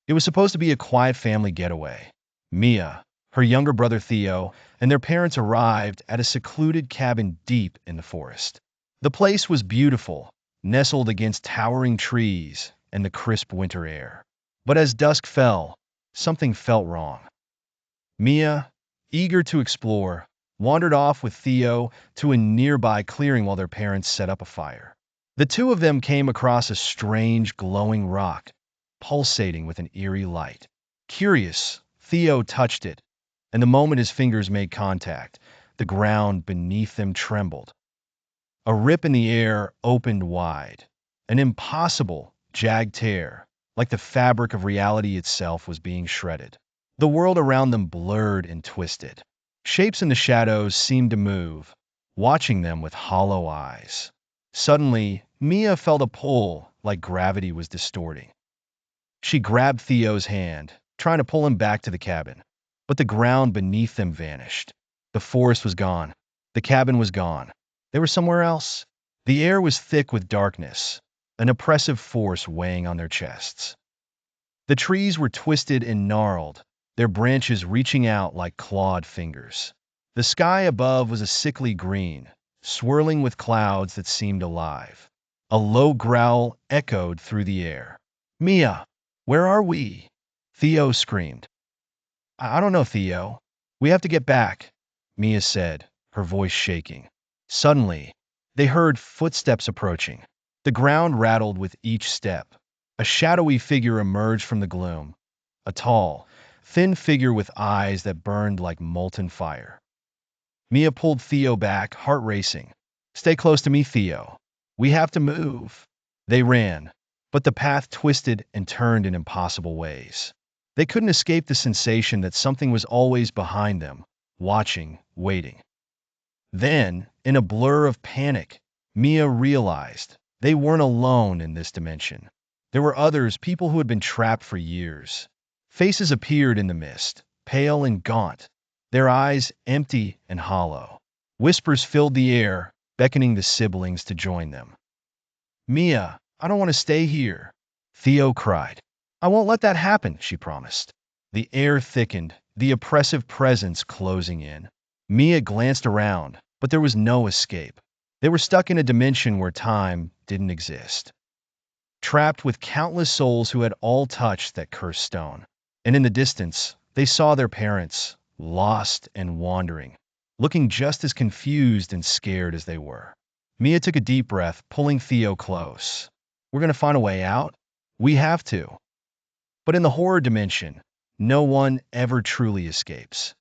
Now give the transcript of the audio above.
It was supposed to be a quiet family getaway. Mia, her younger brother Theo, and their parents arrived at a secluded cabin deep in the forest. The place was beautiful, nestled against towering trees and the crisp winter air. But as dusk fell, something felt wrong. Mia, eager to explore, wandered off with Theo to a nearby clearing while their parents set up a fire. The two of them came across a strange glowing rock, pulsating with an eerie light. Curious, Theo touched it, and the moment his fingers made contact, the ground beneath them trembled. A rip in the air opened wide. An impossible, jagged tear, like the fabric of reality itself, was being shredded. The world around them blurred and twisted. Shapes in the shadows seemed to move, watching them with hollow eyes. Suddenly, Mia felt a pull, like gravity was distorting. She grabbed Theo's hand, trying to pull him back to the cabin. But the ground beneath them vanished. The forest was gone. The cabin was gone. They were somewhere else. The air was thick with darkness, an oppressive force weighing on their chests. The trees were twisted and gnarled, their branches reaching out like clawed fingers. The sky above was a sickly green, swirling with clouds that seemed alive. A low growl echoed through the air. Mia, where are we? Theo screamed. I don't know, Theo. We have to get back, Mia said, her voice shaking. Suddenly, they heard footsteps approaching. The ground rattled with each step. A shadowy figure emerged from the gloom, a tall, thin figure with eyes that burned like molten fire. Mia pulled Theo back, heart racing. Stay close to me, Theo. We have to move. They ran, but the path twisted and turned in impossible ways. They couldn't escape the sensation that something was always behind them, watching, waiting. Then, in a blur of panic, Mia realized they weren't alone in this dimension. There were others, people who had been trapped for years. Faces appeared in the mist, pale and gaunt, their eyes empty and hollow. Whispers filled the air, beckoning the siblings to join them. Mia, I don't want to stay here, Theo cried. I won't let that happen, she promised. The air thickened, the oppressive presence closing in. Mia glanced around, but there was no escape. They were stuck in a dimension where time didn't exist. Trapped with countless souls who had all touched that cursed stone. And in the distance, they saw their parents, lost and wandering, looking just as confused and scared as they were. Mia took a deep breath, pulling Theo close. We're going to find a way out. We have to. But in the horror dimension, no one ever truly escapes.